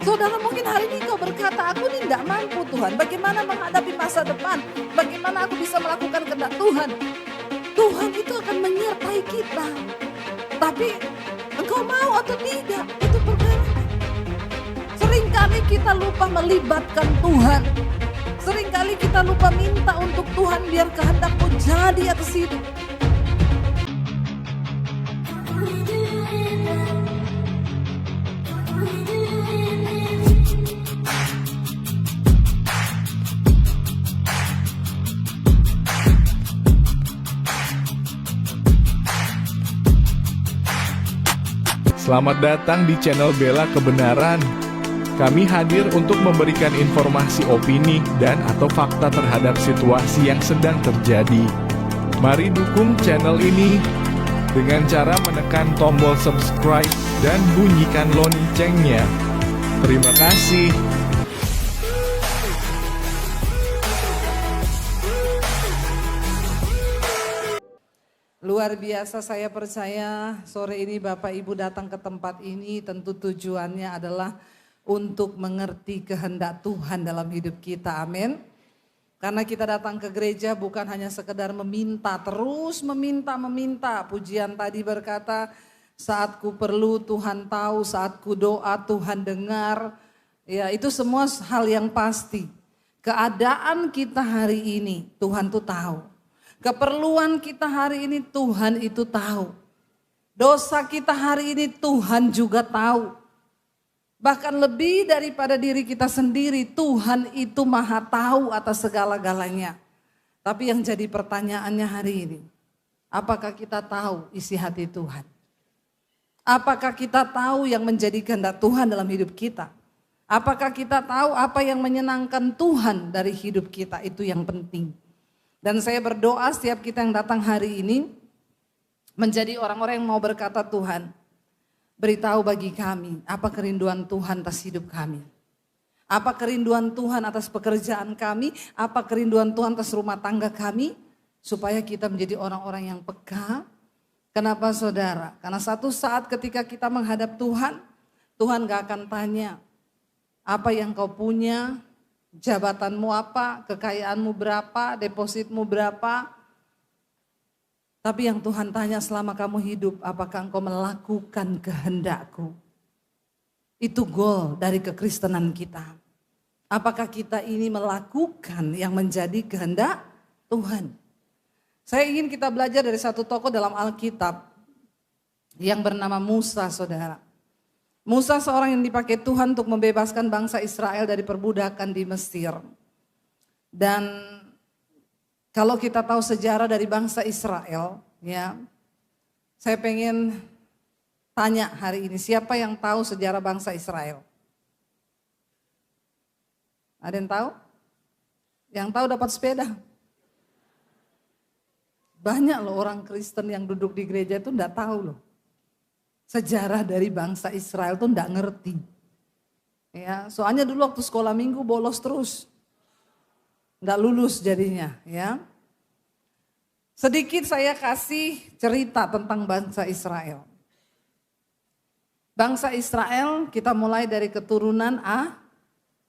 Saudara mungkin hari ini kau berkata, aku ini tidak mampu Tuhan. Bagaimana menghadapi masa depan? Bagaimana aku bisa melakukan kehendak Tuhan? Tuhan itu akan menyertai kita. Tapi engkau mau atau tidak? Itu perkara. Seringkali kita lupa melibatkan Tuhan. Seringkali kita lupa minta untuk Tuhan biar kehendak-Mu jadi atas hidup. Selamat datang di channel Bela Kebenaran. Kami hadir untuk memberikan informasi opini dan atau fakta terhadap situasi yang sedang terjadi. Mari dukung channel ini dengan cara menekan tombol subscribe dan bunyikan loncengnya. Terima kasih. Luar biasa, saya percaya sore ini Bapak Ibu datang ke tempat ini tentu tujuannya adalah untuk mengerti kehendak Tuhan dalam hidup kita, amin. Karena kita datang ke gereja bukan hanya sekedar meminta, terus meminta. Pujian tadi berkata, saat ku perlu Tuhan tahu, saat ku doa Tuhan dengar. Ya, itu semua hal yang pasti. Keadaan kita hari ini Tuhan tuh tahu. Keperluan kita hari ini Tuhan itu tahu. Dosa kita hari ini Tuhan juga tahu. Bahkan lebih daripada diri kita sendiri, Tuhan itu maha tahu atas segala-galanya. Tapi yang jadi pertanyaannya hari ini, apakah kita tahu isi hati Tuhan? Apakah kita tahu yang menjadi kehendak Tuhan dalam hidup kita? Apakah kita tahu apa yang menyenangkan Tuhan dari hidup kita? Itu yang penting. Dan saya berdoa setiap kita yang datang hari ini menjadi orang-orang yang mau berkata, Tuhan, beritahu bagi kami apa kerinduan Tuhan atas hidup kami. Apa kerinduan Tuhan atas pekerjaan kami, apa kerinduan Tuhan atas rumah tangga kami, supaya kita menjadi orang-orang yang peka. Kenapa saudara? Karena satu saat ketika kita menghadap Tuhan, Tuhan gak akan tanya apa yang kau punya, jabatanmu apa, kekayaanmu berapa, depositmu berapa. Tapi yang Tuhan tanya selama kamu hidup, apakah engkau melakukan kehendakku? Itu goal dari kekristenan kita. Apakah kita ini melakukan yang menjadi kehendak Tuhan? Saya ingin kita belajar dari satu tokoh dalam Alkitab yang bernama Musa, saudara. Musa seorang yang dipakai Tuhan untuk membebaskan bangsa Israel dari perbudakan di Mesir. Dan kalau kita tahu sejarah dari bangsa Israel, ya, saya pengen tanya hari ini, siapa yang tahu sejarah bangsa Israel? Ada yang tahu? Yang tahu dapat sepeda. Banyak loh orang Kristen yang duduk di gereja itu enggak tahu loh. Sejarah dari bangsa Israel tuh enggak ngerti. Ya, soalnya dulu waktu sekolah minggu bolos terus. Enggak lulus jadinya, ya. Sedikit saya kasih cerita tentang bangsa Israel. Bangsa Israel kita mulai dari keturunan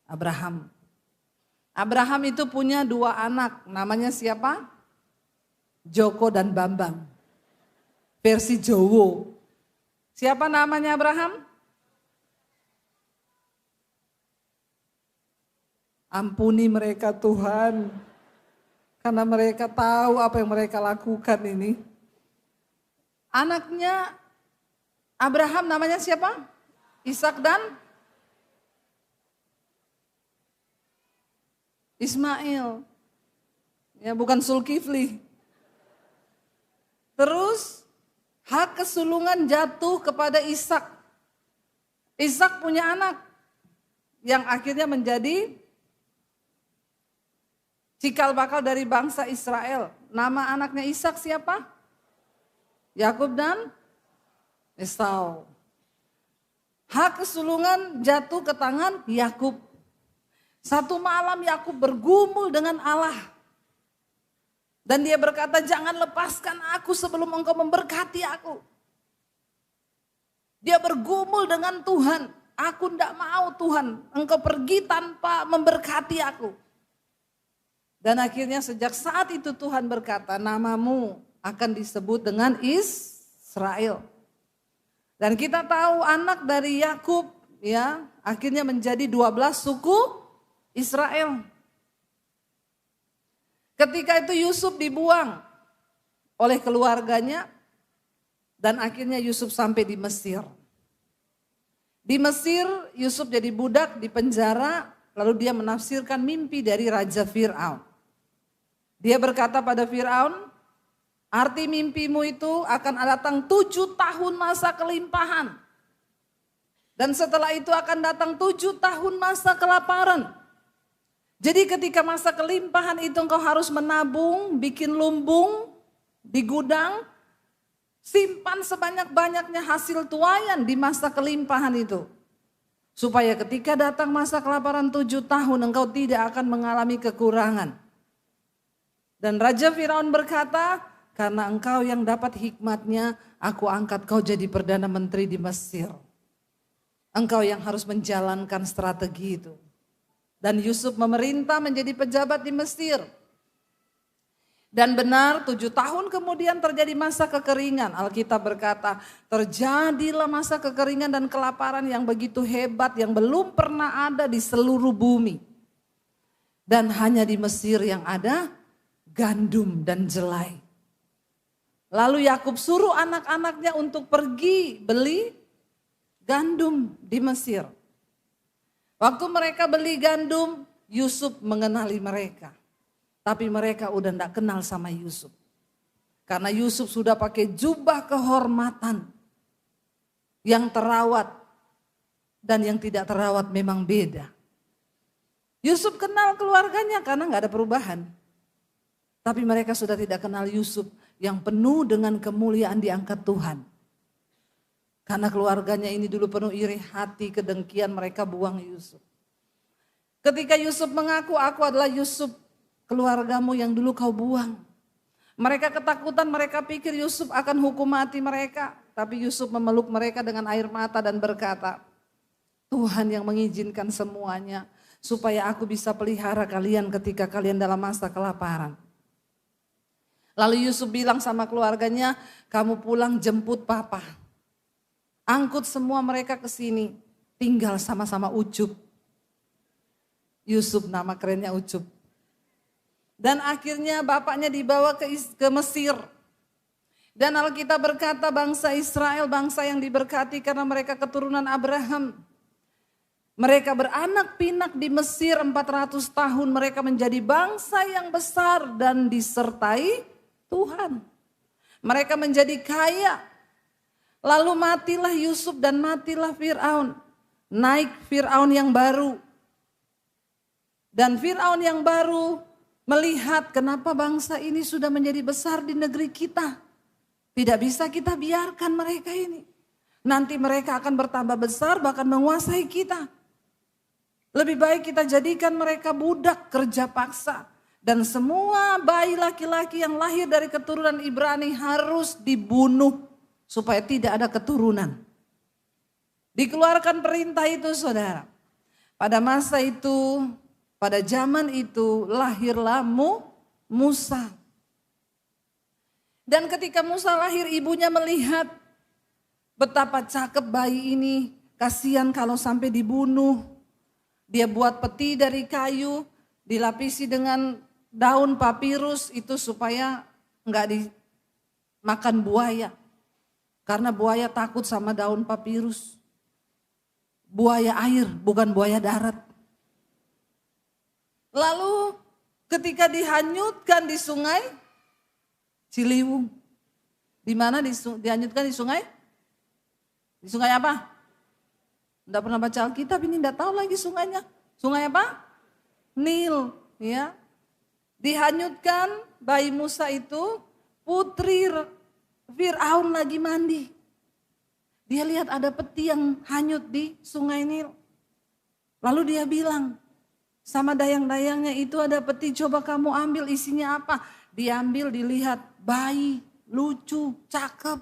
Abraham. Abraham itu punya 2 anak, namanya siapa? Joko dan Bambang. Versi Jowo. Siapa namanya Abraham? Ampuni mereka Tuhan. Karena mereka tahu apa yang mereka lakukan ini. Anaknya Abraham namanya siapa? Ishak dan Ismail. Ya, bukan Zulkifli. Terus hak kesulungan jatuh kepada Ishak. Ishak punya anak yang akhirnya menjadi cikal bakal dari bangsa Israel. Nama anaknya Ishak siapa? Yakub dan Esau. Hak kesulungan jatuh ke tangan Yakub. Satu malam Yakub bergumul dengan Allah. Dan dia berkata, jangan lepaskan aku sebelum engkau memberkati aku. Dia bergumul dengan Tuhan. Aku tidak mau Tuhan, engkau pergi tanpa memberkati aku. Dan akhirnya sejak saat itu Tuhan berkata, namamu akan disebut dengan Israel. Dan kita tahu anak dari Yakub ya akhirnya menjadi 12 suku Israel. Ketika itu Yusuf dibuang oleh keluarganya dan akhirnya Yusuf sampai di Mesir. Di Mesir Yusuf jadi budak di penjara, lalu dia menafsirkan mimpi dari Raja Fir'aun. Dia berkata pada Fir'aun, arti mimpimu itu akan datang 7 tahun masa kelimpahan. Dan setelah itu akan datang 7 tahun masa kelaparan. Jadi ketika masa kelimpahan itu engkau harus menabung, bikin lumbung di gudang, simpan sebanyak-banyaknya hasil tuayan di masa kelimpahan itu. Supaya ketika datang masa kelaparan 7 tahun engkau tidak akan mengalami kekurangan. Dan Raja Firaun berkata, karena engkau yang dapat hikmatnya, aku angkat kau jadi Perdana Menteri di Mesir. Engkau yang harus menjalankan strategi itu. Dan Yusuf memerintah menjadi pejabat di Mesir. Dan benar 7 tahun kemudian terjadi masa kekeringan. Alkitab berkata terjadilah masa kekeringan dan kelaparan yang begitu hebat yang belum pernah ada di seluruh bumi. Dan hanya di Mesir yang ada gandum dan jelai. Lalu Yakub suruh anak-anaknya untuk pergi beli gandum di Mesir. Waktu mereka beli gandum, Yusuf mengenali mereka. Tapi mereka udah tidak kenal sama Yusuf. Karena Yusuf sudah pakai jubah kehormatan. Yang terawat dan yang tidak terawat memang beda. Yusuf kenal keluarganya karena gak ada perubahan. Tapi mereka sudah tidak kenal Yusuf yang penuh dengan kemuliaan diangkat Tuhan. Karena keluarganya ini dulu penuh iri hati, kedengkian, mereka buang Yusuf. Ketika Yusuf mengaku, aku adalah Yusuf, keluargamu yang dulu kau buang. Mereka ketakutan, mereka pikir Yusuf akan hukum mati mereka. Tapi Yusuf memeluk mereka dengan air mata dan berkata, Tuhan yang mengizinkan semuanya, supaya aku bisa pelihara kalian ketika kalian dalam masa kelaparan. Lalu Yusuf bilang sama keluarganya, kamu pulang jemput papa. Angkut semua mereka ke sini, tinggal sama-sama Ucup. Yusuf nama kerennya Ucup. Dan akhirnya bapaknya dibawa ke Mesir. Dan Alkitab berkata bangsa Israel, bangsa yang diberkati karena mereka keturunan Abraham. Mereka beranak pinak di Mesir 400 tahun, mereka menjadi bangsa yang besar dan disertai Tuhan. Mereka menjadi kaya. Lalu matilah Yusuf dan matilah Fir'aun. Naik Fir'aun yang baru. Dan Fir'aun yang baru melihat kenapa bangsa ini sudah menjadi besar di negeri kita. Tidak bisa kita biarkan mereka ini. Nanti mereka akan bertambah besar bahkan menguasai kita. Lebih baik kita jadikan mereka budak kerja paksa. Dan semua bayi laki-laki yang lahir dari keturunan Ibrani harus dibunuh. Supaya tidak ada keturunan. Dikeluarkan perintah itu saudara. Pada masa itu, pada zaman itu lahirlah Musa. Dan ketika Musa lahir ibunya melihat betapa cakep bayi ini. Kasihan kalau sampai dibunuh. Dia buat peti dari kayu, dilapisi dengan daun papirus itu supaya enggak dimakan buaya. Karena buaya takut sama daun papirus. Buaya air, bukan buaya darat. Lalu ketika dihanyutkan di sungai Ciliwung. Di mana dihanyutkan di sungai? Di sungai apa? Tidak pernah baca Alkitab ini, tidak tahu lagi sungainya. Sungai apa? Nil. Ya. Dihanyutkan bayi Musa itu, putri Fir'aun lagi mandi. Dia lihat ada peti yang hanyut di sungai Nil. Lalu dia bilang sama dayang-dayangnya, itu ada peti, coba kamu ambil, isinya apa? Diambil, dilihat, bayi, lucu, cakep.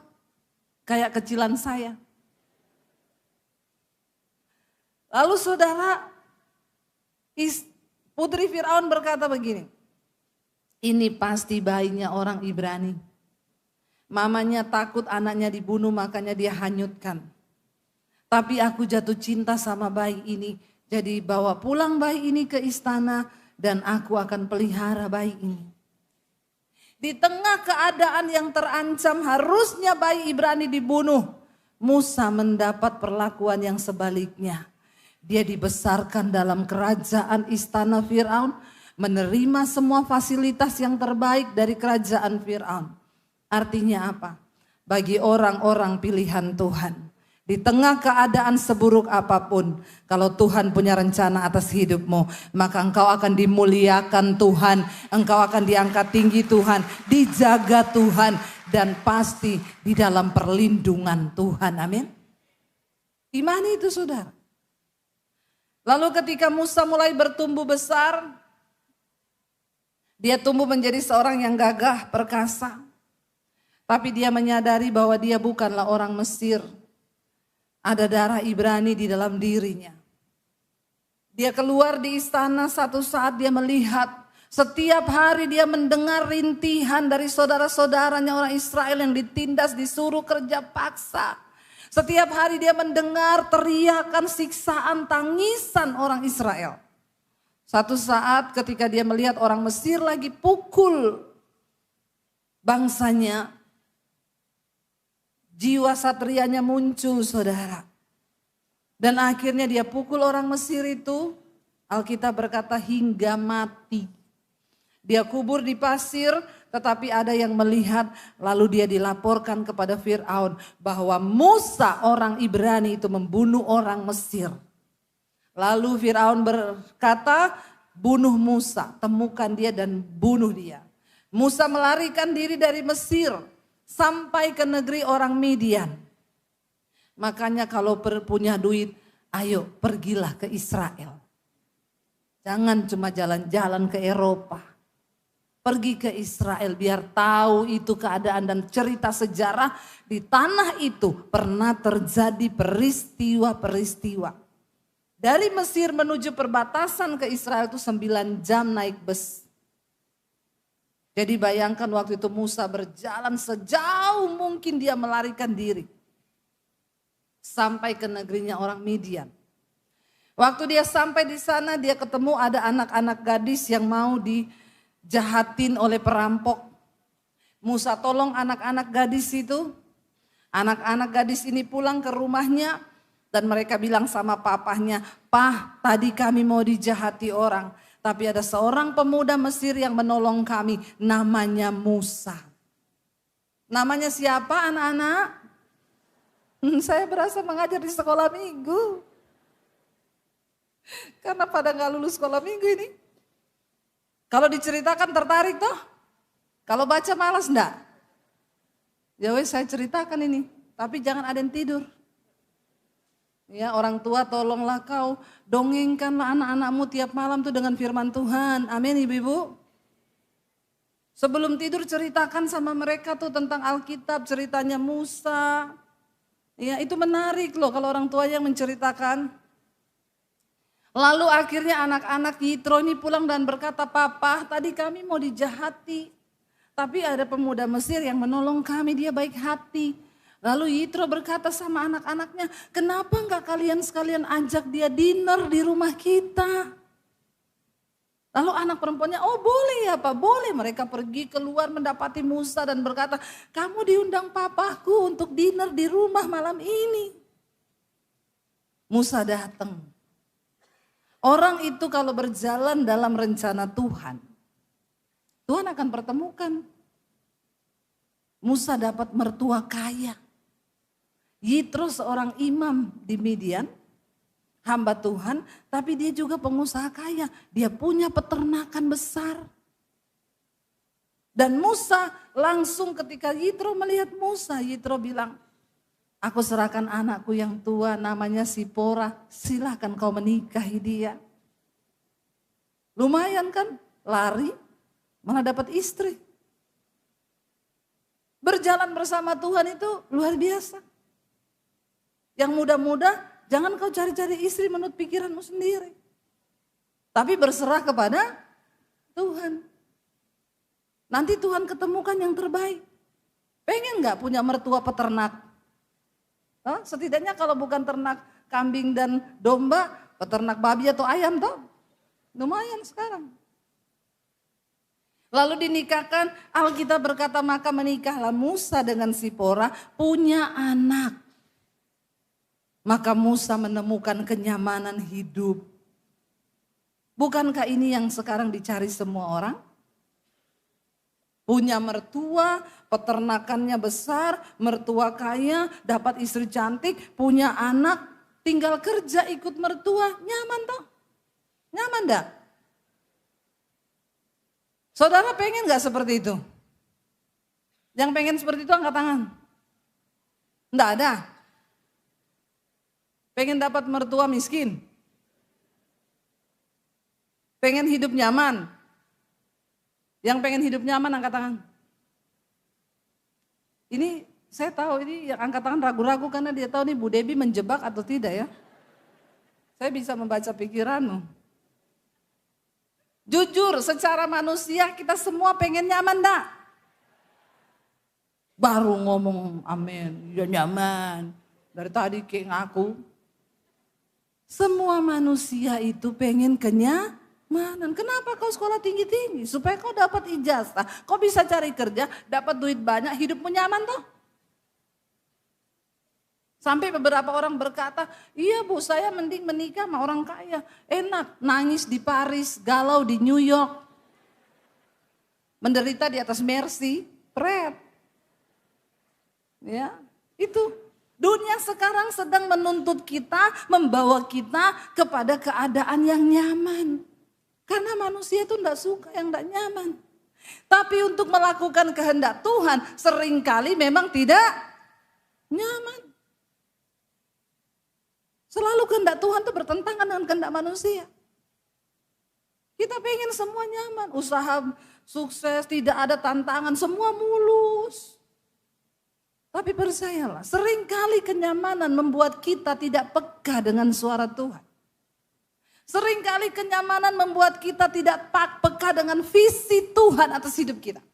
Kayak kecilan saya. Lalu saudara, putri Firaun berkata begini, ini pasti bayinya orang Ibrani. Mamanya takut anaknya dibunuh makanya dia hanyutkan. Tapi aku jatuh cinta sama bayi ini. Jadi bawa pulang bayi ini ke istana dan aku akan pelihara bayi ini. Di tengah keadaan yang terancam harusnya bayi Ibrani dibunuh. Musa mendapat perlakuan yang sebaliknya. Dia dibesarkan dalam kerajaan istana Firaun, menerima semua fasilitas yang terbaik dari kerajaan Firaun. Artinya apa? Bagi orang-orang pilihan Tuhan, di tengah keadaan seburuk apapun, kalau Tuhan punya rencana atas hidupmu, maka engkau akan dimuliakan Tuhan, engkau akan diangkat tinggi Tuhan, dijaga Tuhan, dan pasti di dalam perlindungan Tuhan. Amin. Imani itu saudara. Lalu ketika Musa mulai bertumbuh besar, dia tumbuh menjadi seorang yang gagah, perkasa. Tapi dia menyadari bahwa dia bukanlah orang Mesir. Ada darah Ibrani di dalam dirinya. Dia keluar di istana, satu saat dia melihat, setiap hari dia mendengar rintihan dari saudara-saudaranya orang Israel yang ditindas, disuruh kerja paksa. Setiap hari dia mendengar teriakan, siksaan, tangisan orang Israel. Satu saat ketika dia melihat orang Mesir lagi pukul bangsanya, jiwa satrianya muncul saudara. Dan akhirnya dia pukul orang Mesir itu, Alkitab berkata hingga mati. Dia kubur di pasir, tetapi ada yang melihat, lalu dia dilaporkan kepada Firaun bahwa Musa orang Ibrani itu membunuh orang Mesir. Lalu Firaun berkata, bunuh Musa, temukan dia dan bunuh dia. Musa melarikan diri dari Mesir sampai ke negeri orang Midian. Makanya kalau punya duit, ayo pergilah ke Israel. Jangan cuma jalan-jalan ke Eropa. Pergi ke Israel biar tahu itu keadaan dan cerita sejarah di tanah itu pernah terjadi peristiwa-peristiwa. Dari Mesir menuju perbatasan ke Israel itu 9 jam naik bus. Jadi bayangkan waktu itu Musa berjalan sejauh mungkin dia melarikan diri. Sampai ke negerinya orang Midian. Waktu dia sampai di sana dia ketemu ada anak-anak gadis yang mau dijahatin oleh perampok. Musa tolong anak-anak gadis itu. Anak-anak gadis ini pulang ke rumahnya dan mereka bilang sama papahnya, "Pah, tadi kami mau dijahati orang. Tapi ada seorang pemuda Mesir yang menolong kami, namanya Musa." Namanya siapa anak-anak? Saya berasa mengajar di sekolah minggu. Karena pada gak lulus sekolah minggu ini. Kalau diceritakan tertarik toh? Kalau baca malas enggak? Ya wes saya ceritakan ini. Tapi jangan ada yang tidur. Ya orang tua tolonglah kau dongengkanlah anak-anakmu tiap malam tuh dengan firman Tuhan. Amin ibu-ibu. Sebelum tidur ceritakan sama mereka tuh tentang Alkitab, ceritanya Musa. Ya itu menarik loh kalau orang tua yang menceritakan. Lalu akhirnya anak-anak Yitro ini pulang dan berkata, "Papa, tadi kami mau dijahati. Tapi ada pemuda Mesir yang menolong kami, dia baik hati." Lalu Yitro berkata sama anak-anaknya, "Kenapa enggak kalian sekalian ajak dia dinner di rumah kita?" Lalu anak perempuannya, "Oh boleh ya Pak, boleh." Mereka pergi keluar mendapati Musa dan berkata, "Kamu diundang papaku untuk dinner di rumah malam ini." Musa datang. Orang itu kalau berjalan dalam rencana Tuhan, Tuhan akan pertemukan. Musa dapat mertua kaya. Yitro seorang imam di Midian, hamba Tuhan, tapi dia juga pengusaha kaya. Dia punya peternakan besar. Dan Musa langsung ketika Yitro melihat Musa, Yitro bilang, "Aku serahkan anakku yang tua namanya Sipora, silakan kau menikahi dia." Lumayan kan, lari malah dapat istri. Berjalan bersama Tuhan itu luar biasa. Yang muda-muda Jangan kau cari-cari istri menurut pikiranmu sendiri. Tapi berserah kepada Tuhan. Nanti Tuhan ketemukan yang terbaik. Pengen gak punya mertua peternak? Setidaknya kalau bukan ternak kambing dan domba, peternak babi atau ayam toh. Lumayan sekarang. Lalu dinikahkan, Alkitab berkata maka menikahlah Musa dengan Sipora punya anak. Maka Musa menemukan kenyamanan hidup. Bukankah ini yang sekarang dicari semua orang? Punya mertua, peternakannya besar, mertua kaya, dapat istri cantik, punya anak, tinggal kerja ikut mertua, nyaman toh? Nyaman dah? Saudara pengen gak seperti itu? Yang pengen seperti itu angkat tangan. Enggak ada. Pengen dapat mertua miskin? Pengen hidup nyaman? Yang pengen hidup nyaman angkat tangan. Ini saya tahu ini yang angkat tangan ragu-ragu karena dia tahu nih Bu Debbie menjebak atau tidak ya. Saya bisa membaca pikiranmu. Jujur secara manusia kita semua pengen nyaman enggak? Baru ngomong amin, ya nyaman. Dari tadi kayak ngaku. Semua manusia itu pengen kenyamanan. Kenapa kau sekolah tinggi-tinggi? Supaya kau dapat ijazah, kau bisa cari kerja, dapat duit banyak, hidupmu nyaman toh? Sampai beberapa orang berkata, iya Bu saya mending menikah sama orang kaya. Enak, nangis di Paris, galau di New York. Menderita di atas Mercy, pret. Ya, itu. Dunia sekarang sedang menuntut kita, membawa kita kepada keadaan yang nyaman. Karena manusia itu enggak suka yang enggak nyaman. Tapi untuk melakukan kehendak Tuhan, seringkali memang tidak nyaman. Selalu kehendak Tuhan itu bertentangan dengan kehendak manusia. Kita pengen semua nyaman, usaha sukses, tidak ada tantangan, semua mulus. Tapi percayalah, seringkali kenyamanan membuat kita tidak peka dengan suara Tuhan. Seringkali kenyamanan membuat kita tidak peka dengan visi Tuhan atas hidup kita.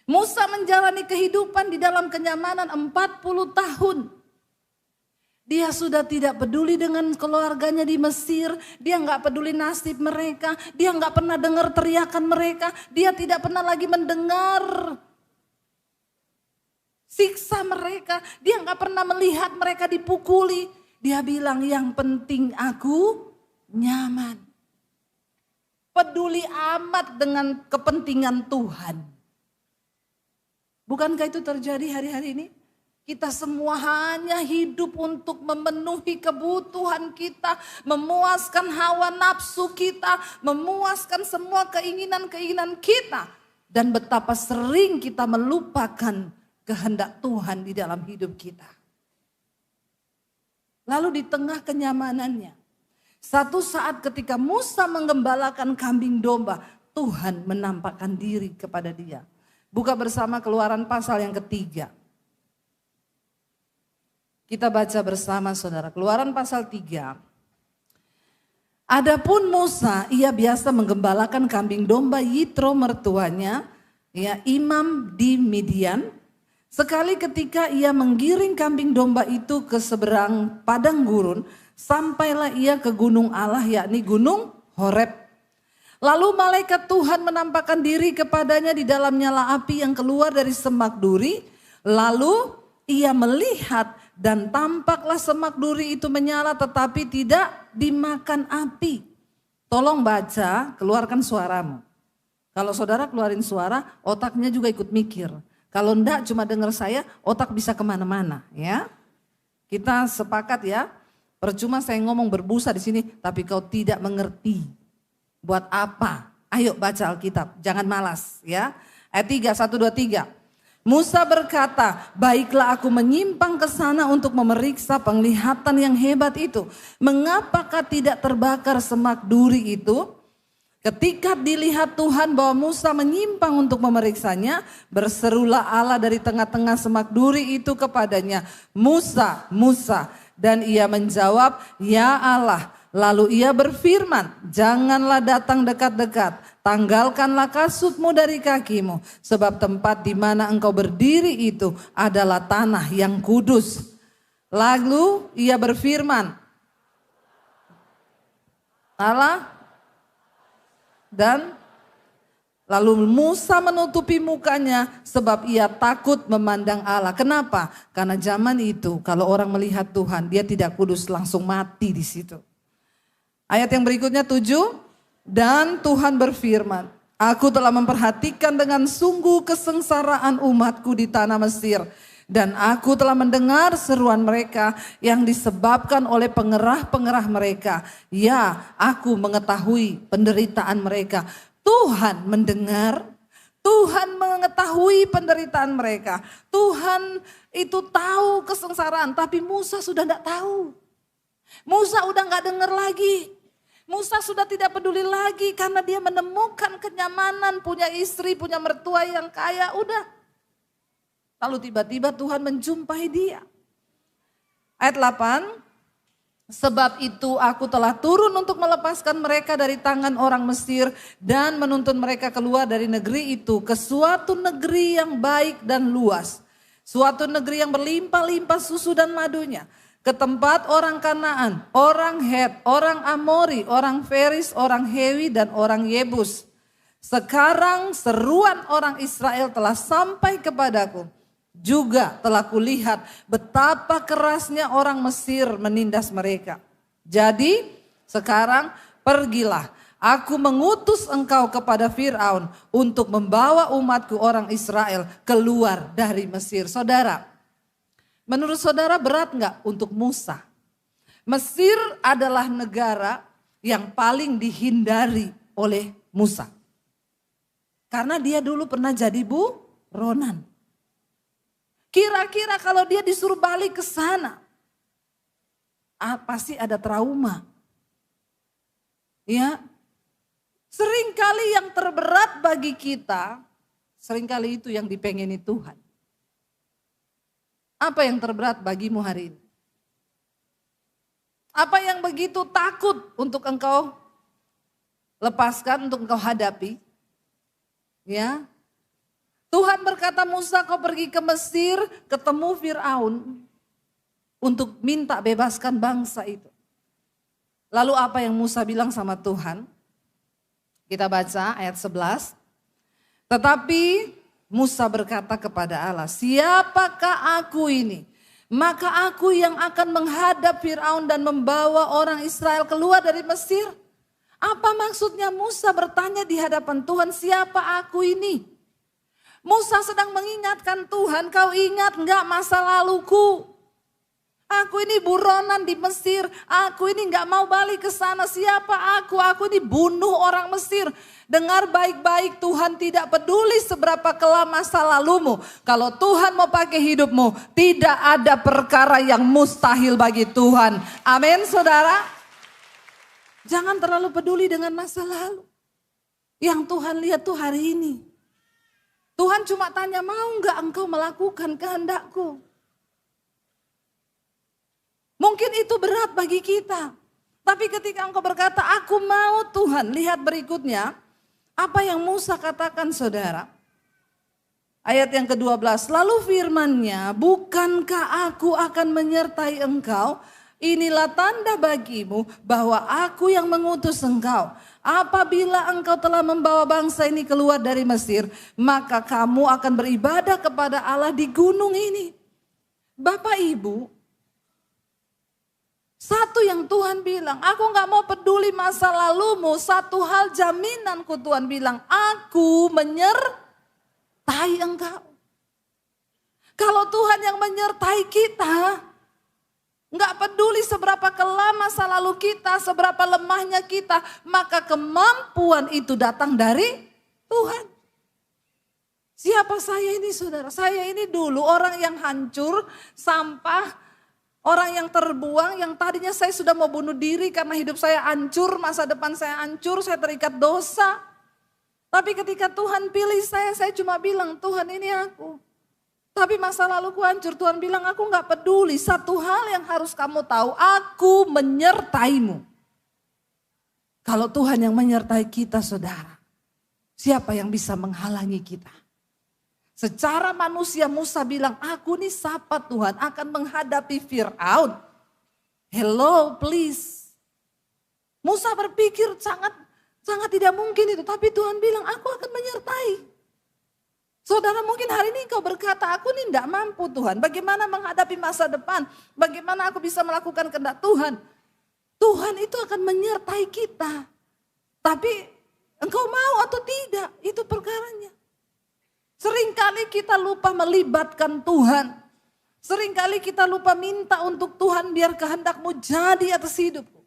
Musa menjalani kehidupan di dalam kenyamanan 40 tahun. Dia sudah tidak peduli dengan keluarganya di Mesir. Dia nggak peduli nasib mereka. Dia nggak pernah dengar teriakan mereka. Dia tidak pernah lagi mendengar siksa mereka. Dia nggak pernah melihat mereka dipukuli. Dia bilang yang penting aku nyaman. Peduli amat dengan kepentingan Tuhan. Bukankah itu terjadi hari-hari ini? Kita semua hanya hidup untuk memenuhi kebutuhan kita, memuaskan hawa nafsu kita, memuaskan semua keinginan-keinginan kita. Dan betapa sering kita melupakan kehendak Tuhan di dalam hidup kita. Lalu di tengah kenyamanannya, satu saat ketika Musa menggembalakan kambing domba, Tuhan menampakkan diri kepada dia. Buka bersama Keluaran pasal yang ketiga. Kita baca bersama saudara, Keluaran pasal 3. Adapun Musa, ia biasa menggembalakan kambing domba Yitro mertuanya, ya imam di Midian. Sekali ketika ia menggiring kambing domba itu ke seberang padang gurun, sampailah ia ke gunung Allah, yakni gunung Horeb. Lalu malaikat Tuhan menampakkan diri kepadanya di dalam nyala api yang keluar dari semak duri. Lalu ia melihat dan tampaklah semak duri itu menyala tetapi tidak dimakan api. Tolong baca, keluarkan suaramu. Kalau saudara keluarin suara, otaknya juga ikut mikir. Kalau enggak cuma dengar saya, otak bisa kemana-mana ya. Kita sepakat ya, percuma saya ngomong berbusa di sini tapi kau tidak mengerti. Buat apa? Ayo baca Alkitab, jangan malas ya. Ayat 3, 1, 2, 3. Musa berkata, baiklah aku menyimpang ke sana untuk memeriksa penglihatan yang hebat itu. Mengapakah tidak terbakar semak duri itu? Ketika dilihat Tuhan bahwa Musa menyimpang untuk memeriksanya, berserulah Allah dari tengah-tengah semak duri itu kepadanya, Musa, Musa. Dan ia menjawab, "Ya Allah." Lalu ia berfirman, "Janganlah datang dekat-dekat, tanggalkanlah kasutmu dari kakimu, sebab tempat di mana engkau berdiri itu adalah tanah yang kudus." Lalu ia berfirman, Allah dan lalu Musa menutupi mukanya sebab ia takut memandang Allah. Kenapa? Karena zaman itu kalau orang melihat Tuhan, dia tidak kudus, langsung mati di situ. Ayat yang berikutnya 7, dan Tuhan berfirman, "Aku telah memperhatikan dengan sungguh kesengsaraan umatku di tanah Mesir. Dan aku telah mendengar seruan mereka yang disebabkan oleh pengerah-pengerah mereka. Ya, aku mengetahui penderitaan mereka." Tuhan mendengar, Tuhan mengetahui penderitaan mereka. Tuhan itu tahu kesengsaraan, tapi Musa sudah tidak tahu. Musa udah gak dengar lagi. Musa sudah tidak peduli lagi karena dia menemukan kenyamanan, punya istri, punya mertua yang kaya, udah. Lalu tiba-tiba Tuhan menjumpai dia. Ayat 8, "Sebab itu aku telah turun untuk melepaskan mereka dari tangan orang Mesir dan menuntun mereka keluar dari negeri itu ke suatu negeri yang baik dan luas. Suatu negeri yang berlimpah-limpah susu dan madunya. Ke tempat orang Kanaan, orang Het, orang Amori, orang Feris, orang Hewi dan orang Yebus. Sekarang seruan orang Israel telah sampai kepadaku. Juga telah kulihat betapa kerasnya orang Mesir menindas mereka. Jadi sekarang pergilah, aku mengutus engkau kepada Fir'aun untuk membawa umatku orang Israel keluar dari Mesir." Saudara, menurut saudara berat gak untuk Musa? Mesir adalah negara yang paling dihindari oleh Musa. Karena dia dulu pernah jadi buronan. Kira-kira kalau dia disuruh balik ke sana, pasti ada trauma. Ya, seringkali yang terberat bagi kita, seringkali itu yang dipengeni Tuhan. Apa yang terberat bagimu hari ini? Apa yang begitu takut untuk engkau lepaskan, untuk engkau hadapi? Ya, Tuhan berkata, "Musa, kau pergi ke Mesir, ketemu Fir'aun untuk minta bebaskan bangsa itu." Lalu apa yang Musa bilang sama Tuhan? Kita baca ayat 11. "Tetapi Musa berkata kepada Allah, 'Siapakah aku ini? Maka aku yang akan menghadap Fir'aun dan membawa orang Israel keluar dari Mesir?'" Apa maksudnya Musa bertanya di hadapan Tuhan, "Siapa aku ini?" Musa sedang mengingatkan Tuhan, "Kau ingat enggak masa laluku? Aku ini buronan di Mesir, aku ini enggak mau balik ke sana. Siapa aku? Aku ini bunuh orang Mesir." Dengar baik-baik, Tuhan tidak peduli seberapa kelam masa lalumu. Kalau Tuhan mau pakai hidupmu, tidak ada perkara yang mustahil bagi Tuhan. Amin, saudara. Jangan terlalu peduli dengan masa lalu. Yang Tuhan lihat tuh hari ini. Tuhan cuma tanya, "Mau enggak engkau melakukan kehendakku?" Mungkin itu berat bagi kita. Tapi ketika engkau berkata, "Aku mau Tuhan." Lihat berikutnya, apa yang Musa katakan, saudara. Ayat yang ke-12, "Lalu firman-Nya, bukankah aku akan menyertai engkau? Inilah tanda bagimu bahwa aku yang mengutus engkau. Apabila engkau telah membawa bangsa ini keluar dari Mesir, maka kamu akan beribadah kepada Allah di gunung ini." Bapak Ibu, satu yang Tuhan bilang, aku gak mau peduli masa lalumu. Satu hal jaminanku, Tuhan bilang, "Aku menyertai engkau." Kalau Tuhan yang menyertai kita, nggak peduli seberapa kelam masa lalu kita, seberapa lemahnya kita, maka kemampuan itu datang dari Tuhan. Siapa saya ini, saudara? Saya ini dulu orang yang hancur, sampah, orang yang terbuang, yang tadinya saya sudah mau bunuh diri karena hidup saya hancur, masa depan saya hancur, saya terikat dosa. Tapi ketika Tuhan pilih saya cuma bilang, "Tuhan, ini aku. Tapi masa laluku hancur, Tuhan bilang aku gak peduli. Satu hal yang harus kamu tahu, aku menyertaimu. Kalau Tuhan yang menyertai kita saudara, siapa yang bisa menghalangi kita? Secara manusia Musa bilang, aku nih siapa Tuhan akan menghadapi Fir'aun. Hello please. Musa berpikir sangat tidak mungkin itu. Tapi Tuhan bilang aku akan menyertai. Saudara mungkin hari ini kau berkata aku nih tidak mampu Tuhan. Bagaimana menghadapi masa depan. Bagaimana aku bisa melakukan kehendak Tuhan. Tuhan itu akan menyertai kita. Tapi engkau mau atau tidak itu perkaranya. Seringkali kita lupa melibatkan Tuhan. Seringkali kita lupa minta untuk Tuhan biar kehendakmu jadi atas hidupku.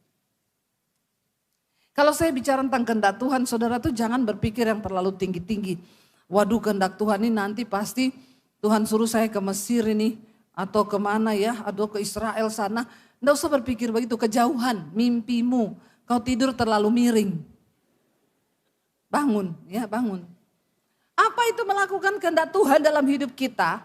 Kalau saya bicara tentang kehendak Tuhan, saudara tuh jangan berpikir yang terlalu tinggi-tinggi. Waduh kehendak Tuhan ini nanti pasti Tuhan suruh saya ke Mesir ini. Atau kemana ya, atau ke Israel sana. Nggak usah berpikir begitu, kejauhan mimpimu. Kau tidur terlalu miring. Bangun, ya bangun. Apa itu melakukan kehendak Tuhan dalam hidup kita?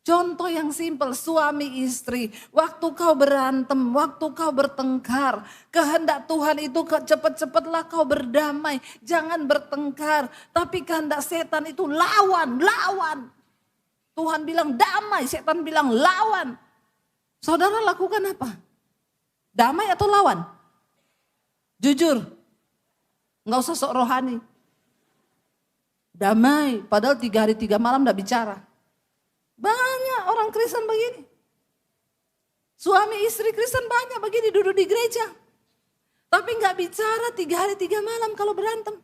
Contoh yang simpel, suami istri, waktu kau berantem, waktu kau bertengkar, kehendak Tuhan itu cepat-cepatlah kau berdamai, jangan bertengkar. Tapi kehendak setan itu lawan. Tuhan bilang damai, setan bilang lawan. Saudara lakukan apa? Damai atau lawan? Jujur, nggak usah sok rohani. Damai, padahal 3 hari 3 malam gak bicara. Banyak orang Kristen begini. Suami istri Kristen banyak begini duduk di gereja. Tapi gak bicara 3 hari 3 malam kalau berantem.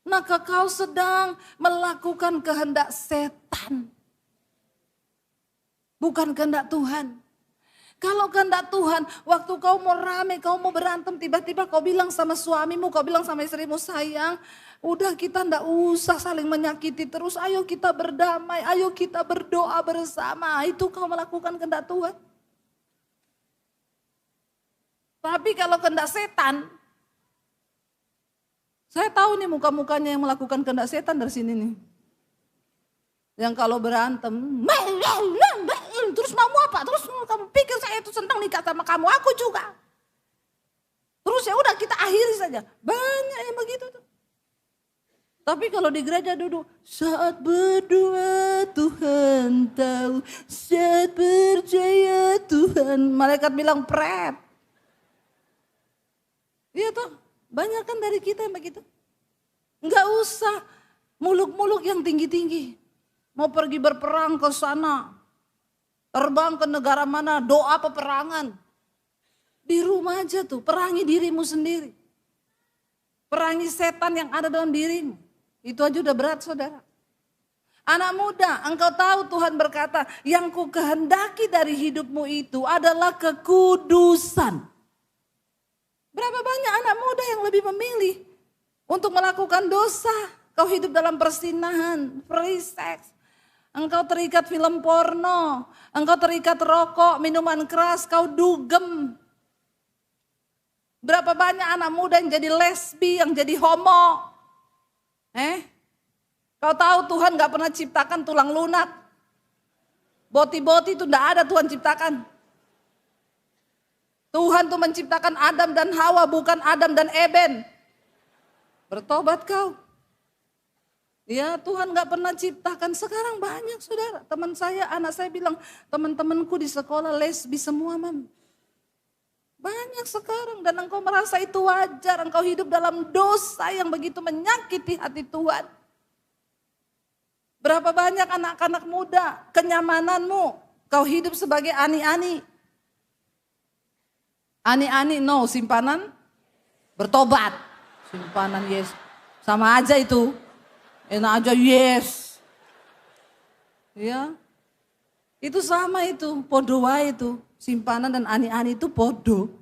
Maka kau sedang melakukan kehendak setan. Bukan kehendak Tuhan. Kalau kehendak Tuhan, waktu kau mau rame, kau mau berantem, tiba-tiba kau bilang sama suamimu, kau bilang sama istrimu, sayang, udah kita ndak usah saling menyakiti terus, ayo kita berdamai, ayo kita berdoa bersama. Itu kau melakukan kehendak Tuhan. Tapi kalau kehendak setan, saya tahu nih muka-mukanya yang melakukan kehendak setan dari sini nih. Yang kalau berantem, terus mau apa? Terus kamu pikir saya itu senang nikah sama kamu, aku juga. Terus ya udah kita akhiri saja. Banyak yang begitu tuh. Tapi kalau di gereja duduk, saat berdoa Tuhan tahu, saat percaya Tuhan, malaikat bilang pret. Iya tuh, banyak kan dari kita yang begitu. Enggak usah muluk-muluk yang tinggi-tinggi. Mau pergi berperang ke sana, terbang ke negara mana, doa peperangan. Di rumah aja tuh, perangi dirimu sendiri. Perangi setan yang ada dalam dirimu. Itu aja udah berat saudara. Anak muda, engkau tahu Tuhan berkata, yang ku kehendaki dari hidupmu itu adalah kekudusan. Berapa banyak anak muda yang lebih memilih untuk melakukan dosa. Kau hidup dalam persinahan, free sex. Engkau terikat film porno, engkau terikat rokok, minuman keras, kau dugem. Berapa banyak anak muda yang jadi lesbi, yang jadi homo. Kau tahu Tuhan gak pernah ciptakan tulang lunak. Boti-boti itu gak ada Tuhan ciptakan. Tuhan tuh menciptakan Adam dan Hawa, bukan Adam dan Eben. Bertobat kau. Ya Tuhan gak pernah ciptakan, sekarang banyak saudara. Teman saya, anak saya bilang, teman-temanku di sekolah lesbi semua mam. Banyak sekarang dan engkau merasa itu wajar, engkau hidup dalam dosa yang begitu menyakiti hati Tuhan. Berapa banyak anak-anak muda, kenyamananmu, kau hidup sebagai ani-ani. Ani-ani no, simpanan bertobat. Simpanan yes, sama aja itu. Enak aja yes. Ya. Itu sama itu, podo wae itu. Simpanan dan ani-ani itu podo.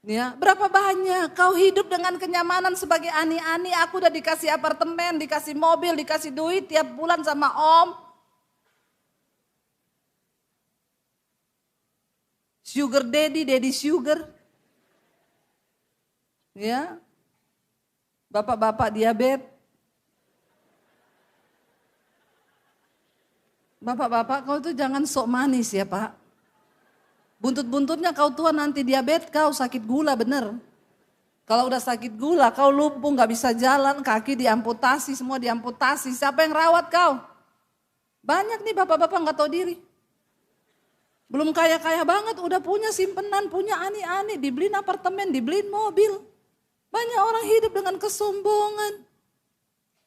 Ya, berapa banyak kau hidup dengan kenyamanan sebagai ani-ani, aku udah dikasih apartemen, dikasih mobil, dikasih duit tiap bulan sama om. Sugar daddy, daddy sugar. Ya. Bapak-bapak diabetes. Bapak-bapak kau itu jangan sok manis ya Pak. Buntut-buntutnya kau tua nanti diabetes, kau sakit gula bener. Kalau udah sakit gula, kau lumpuh, gak bisa jalan, kaki diamputasi, semua diamputasi. Siapa yang rawat kau? Banyak nih bapak-bapak gak tahu diri. Belum kaya-kaya banget, udah punya simpenan, punya ani-ani, dibeliin apartemen, dibeliin mobil. Banyak orang hidup dengan kesombongan.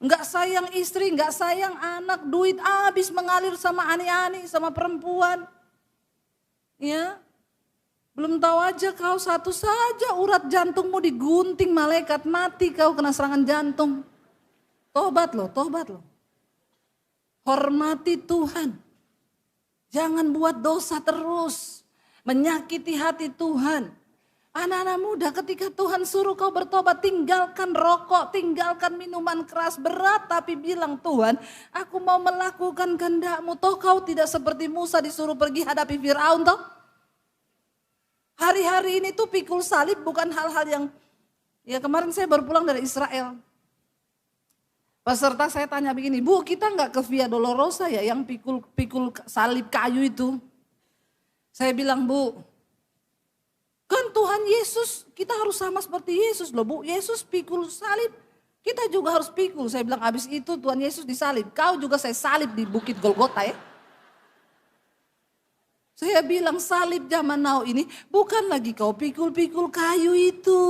Gak sayang istri, gak sayang anak, duit habis mengalir sama ani-ani, sama perempuan. Ya, belum tahu aja kau satu saja urat jantungmu digunting malaikat, mati kau kena serangan jantung. Tobat loh, tobat loh. Hormati Tuhan. Jangan buat dosa terus, menyakiti hati Tuhan. Anak-anak muda ketika Tuhan suruh kau bertobat, tinggalkan rokok, tinggalkan minuman keras berat. Tapi bilang Tuhan, aku mau melakukan kehendak-Mu. Toh kau tidak seperti Musa disuruh pergi hadapi Firaun toh. Hari-hari ini tuh pikul salib bukan hal-hal yang, ya kemarin saya baru pulang dari Israel. Peserta saya tanya begini, Bu kita nggak ke Via Dolorosa ya yang pikul salib kayu itu. Saya bilang Bu, kan Tuhan Yesus kita harus sama seperti Yesus loh Bu. Yesus pikul salib, kita juga harus pikul. Saya bilang abis itu Tuhan Yesus disalib, kau juga saya salib di Bukit Golgota ya. Saya bilang salib zaman now ini bukan lagi kau pikul-pikul kayu itu.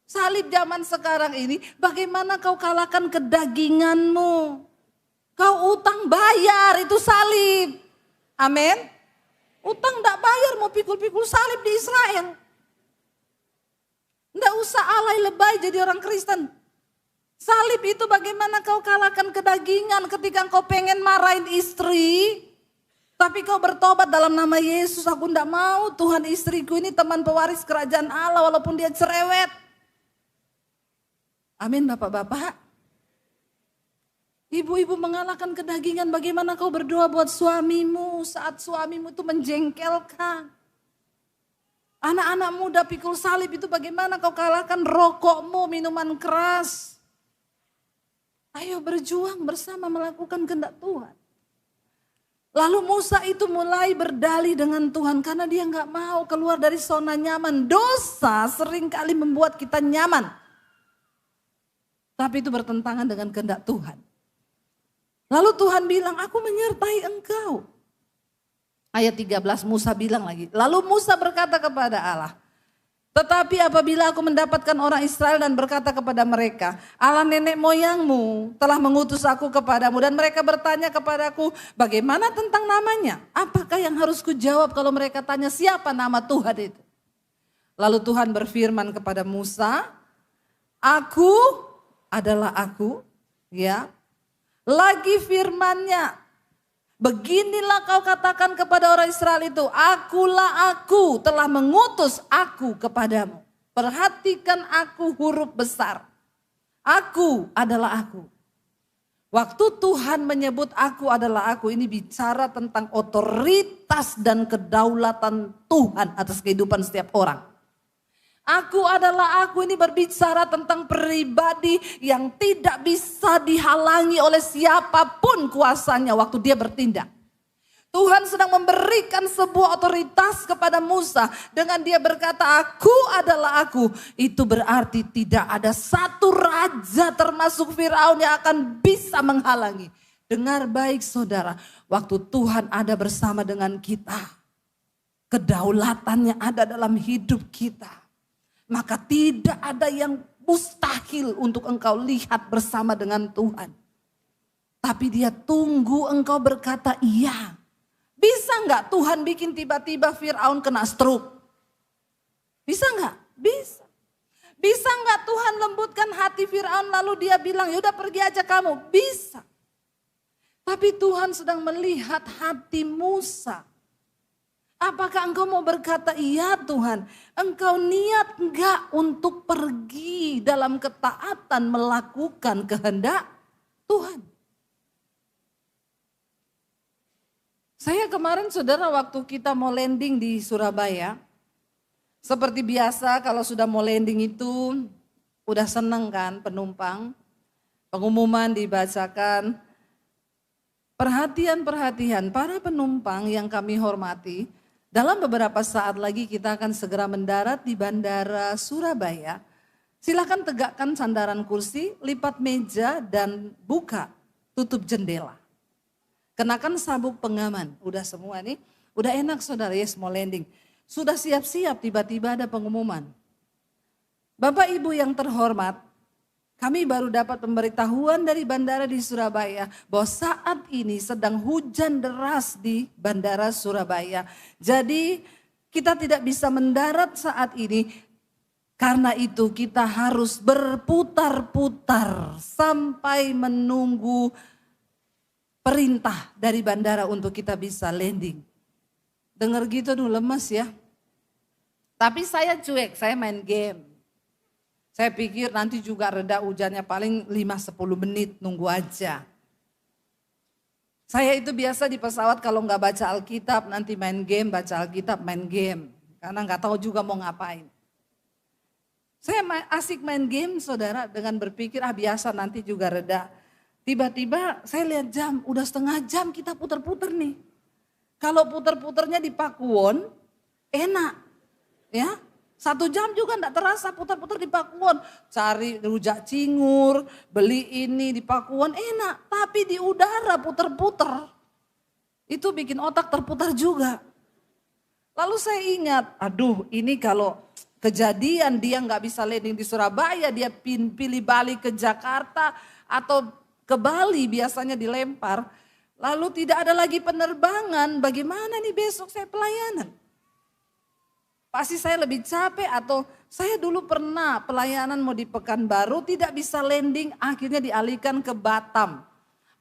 Salib zaman sekarang ini bagaimana kau kalahkan kedaginganmu. Kau utang bayar itu salib. Amin. Utang tidak bayar mau pikul-pikul salib di Israel. Tidak usah alay lebay jadi orang Kristen. Salib itu bagaimana kau kalahkan kedagingan ketika kau pengen marahin istri. Tapi kau bertobat dalam nama Yesus, aku tidak mau Tuhan istriku ini teman pewaris kerajaan Allah walaupun dia cerewet. Amin bapak-bapak. Ibu-ibu mengalahkan kedagingan, bagaimana kau berdoa buat suamimu saat suamimu itu menjengkelkan. Anak-anak muda pikul salib itu bagaimana kau kalahkan rokokmu, minuman keras. Ayo berjuang bersama melakukan kehendak Tuhan. Lalu Musa itu mulai berdalih dengan Tuhan karena dia nggak mau keluar dari zona nyaman. Dosa seringkali membuat kita nyaman. Tapi itu bertentangan dengan kehendak Tuhan. Lalu Tuhan bilang, aku menyertai engkau. Ayat 13 Musa bilang lagi. Lalu Musa berkata kepada Allah, tetapi apabila aku mendapatkan orang Israel dan berkata kepada mereka, Allah nenek moyangmu telah mengutus aku kepadamu. Dan mereka bertanya kepadaku, bagaimana tentang namanya? Apakah yang harus kujawab kalau mereka tanya siapa nama Tuhan itu? Lalu Tuhan berfirman kepada Musa, aku adalah aku. Ya. Lagi firman-Nya, beginilah kau katakan kepada orang Israel itu, akulah aku telah mengutus aku kepadamu. Perhatikan aku huruf besar. Aku adalah aku. Waktu Tuhan menyebut aku adalah aku, ini bicara tentang otoritas dan kedaulatan Tuhan atas kehidupan setiap orang. Aku adalah aku ini berbicara tentang pribadi yang tidak bisa dihalangi oleh siapapun kuasanya waktu dia bertindak. Tuhan sedang memberikan sebuah otoritas kepada Musa dengan dia berkata aku adalah aku. Itu berarti tidak ada satu raja termasuk Firaun yang akan bisa menghalangi. Dengar baik saudara, waktu Tuhan ada bersama dengan kita, kedaulatannya ada dalam hidup kita. Maka tidak ada yang mustahil untuk engkau lihat bersama dengan Tuhan. Tapi dia tunggu engkau berkata iya. Bisa enggak Tuhan bikin tiba-tiba Firaun kena stroke? Bisa enggak? Bisa. Bisa enggak Tuhan lembutkan hati Firaun lalu dia bilang yaudah pergi aja kamu? Bisa. Tapi Tuhan sedang melihat hati Musa. Apakah engkau mau berkata iya Tuhan? Engkau niat enggak untuk pergi dalam ketaatan melakukan kehendak Tuhan? Saya kemarin saudara waktu kita mau landing di Surabaya. Seperti biasa kalau sudah mau landing itu udah seneng kan penumpang. Pengumuman dibacakan. Perhatian-perhatian para penumpang yang kami hormati, dalam beberapa saat lagi kita akan segera mendarat di Bandara Surabaya. Silakan tegakkan sandaran kursi, lipat meja dan buka, tutup jendela. Kenakan sabuk pengaman, udah semua nih, udah enak saudara, yes mau landing. Sudah siap-siap tiba-tiba ada pengumuman. Bapak Ibu yang terhormat, kami baru dapat pemberitahuan dari bandara di Surabaya bahwa saat ini sedang hujan deras di Bandara Surabaya. Jadi kita tidak bisa mendarat saat ini. Karena itu kita harus berputar-putar sampai menunggu perintah dari bandara untuk kita bisa landing. Dengar gitu dulu lemes ya. Tapi saya cuek, saya main game. Saya pikir nanti juga reda hujannya paling 5-10 menit nunggu aja. Saya itu biasa di pesawat kalau nggak baca Alkitab nanti main game, baca Alkitab main game. Karena nggak tahu juga mau ngapain. Saya asik main game saudara dengan berpikir biasa nanti juga reda. Tiba-tiba saya lihat jam, udah setengah jam kita putar-putar nih. Kalau putar-putarnya di Pakuwon enak ya. 1 jam juga enggak terasa putar-putar di Pakuwon. Cari rujak cingur, beli ini di Pakuwon enak. Tapi di udara putar-putar. Itu bikin otak terputar juga. Lalu saya ingat, aduh ini kalau kejadian dia nggak bisa landing di Surabaya, dia pilih balik ke Jakarta atau ke Bali biasanya dilempar. Lalu tidak ada lagi penerbangan, bagaimana nih besok saya pelayanan? Pasti saya lebih capek atau saya dulu pernah pelayanan mau di Pekanbaru tidak bisa landing akhirnya dialihkan ke Batam.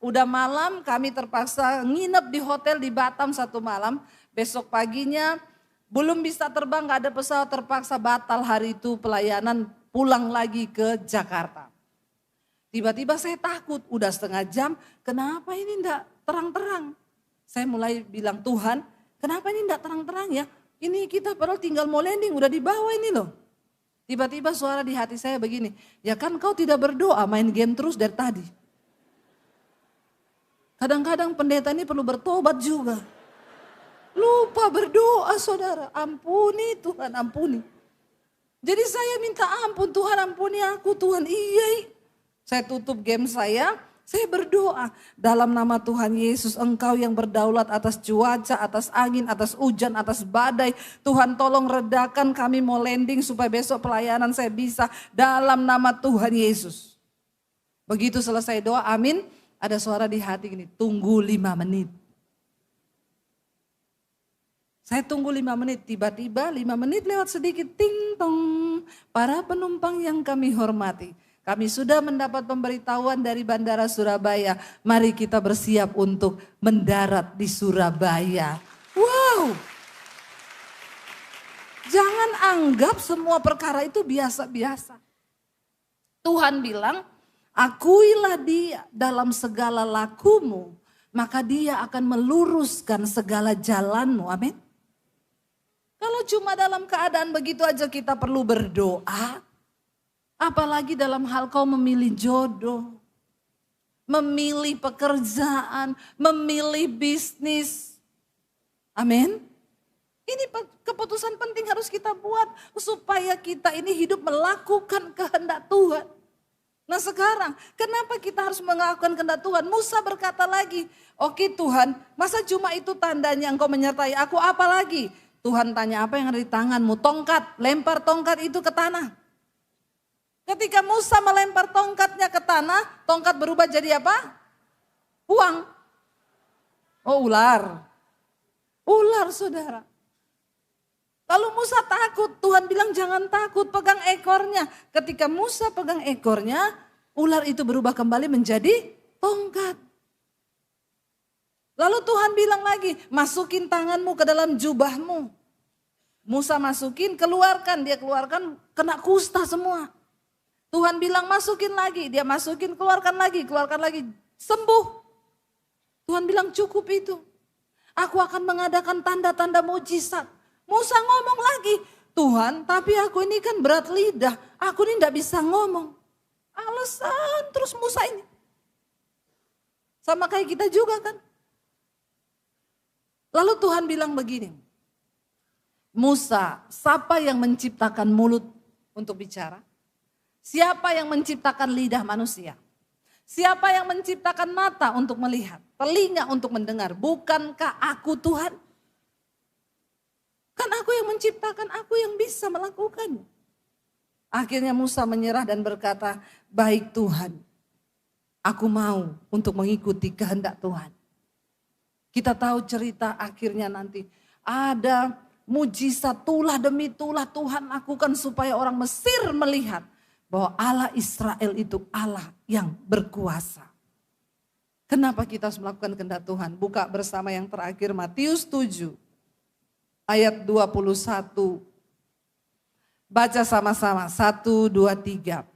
Udah malam kami terpaksa nginep di hotel di Batam 1 malam. Besok paginya belum bisa terbang gak ada pesawat terpaksa batal hari itu pelayanan pulang lagi ke Jakarta. Tiba-tiba saya takut udah setengah jam kenapa ini enggak terang-terang. Saya mulai bilang Tuhan kenapa ini enggak terang-terang ya. Ini kita padahal tinggal mau landing, udah di bawah ini loh. Tiba-tiba suara di hati saya begini, ya kan kau tidak berdoa main game terus dari tadi. Kadang-kadang pendeta ini perlu bertobat juga. Lupa berdoa saudara, ampuni Tuhan, ampuni. Jadi saya minta ampun, Tuhan ampuni aku, Tuhan iya. Saya tutup game saya berdoa dalam nama Tuhan Yesus engkau yang berdaulat atas cuaca, atas angin, atas hujan, atas badai. Tuhan tolong redakan kami mau landing supaya besok pelayanan saya bisa dalam nama Tuhan Yesus. Begitu selesai doa amin ada suara di hati gini tunggu 5 menit. Saya tunggu 5 menit tiba-tiba 5 menit lewat sedikit ting tong. Para penumpang yang kami hormati. Kami sudah mendapat pemberitahuan dari Bandara Surabaya. Mari kita bersiap untuk mendarat di Surabaya. Wow. Jangan anggap semua perkara itu biasa-biasa. Tuhan bilang, akuilah dia dalam segala lakumu. Maka dia akan meluruskan segala jalanmu. Amin. Kalau cuma dalam keadaan begitu aja kita perlu berdoa. Apalagi dalam hal kau memilih jodoh, memilih pekerjaan, memilih bisnis. Amin. Ini keputusan penting harus kita buat supaya kita ini hidup melakukan kehendak Tuhan. Nah sekarang kenapa kita harus melakukan kehendak Tuhan? Musa berkata lagi, oke Tuhan masa cuma itu tandanya engkau menyertai aku apa lagi? Tuhan tanya apa yang ada di tanganmu? Tongkat, lempar tongkat itu ke tanah. Ketika Musa melempar tongkatnya ke tanah, tongkat berubah jadi apa? Uang. Oh ular. Ular saudara. Lalu Musa takut, Tuhan bilang jangan takut, pegang ekornya. Ketika Musa pegang ekornya, ular itu berubah kembali menjadi tongkat. Lalu Tuhan bilang lagi, masukin tanganmu ke dalam jubahmu. Musa masukin, keluarkan, dia keluarkan, kena kusta semua. Tuhan bilang masukin lagi, dia masukin, keluarkan lagi, sembuh. Tuhan bilang cukup itu. Aku akan mengadakan tanda-tanda mujizat. Musa ngomong lagi, Tuhan tapi aku ini kan berat lidah, aku ini tidak bisa ngomong. Alasan terus Musa ini. Sama kayak kita juga kan. Lalu Tuhan bilang begini, Musa, siapa yang menciptakan mulut untuk bicara? Siapa yang menciptakan lidah manusia? Siapa yang menciptakan mata untuk melihat, telinga untuk mendengar? Bukankah aku Tuhan? Kan aku yang menciptakan, aku yang bisa melakukannya. Akhirnya Musa menyerah dan berkata, baik Tuhan, aku mau untuk mengikuti kehendak Tuhan. Kita tahu cerita akhirnya nanti ada mujizat tulah demi tulah Tuhan lakukan supaya orang Mesir melihat bahwa Allah Israel itu Allah yang berkuasa. Kenapa kita harus melakukan kehendak Tuhan? Buka bersama yang terakhir Matius 7 ayat 21. Baca sama-sama, 1, 2, 3.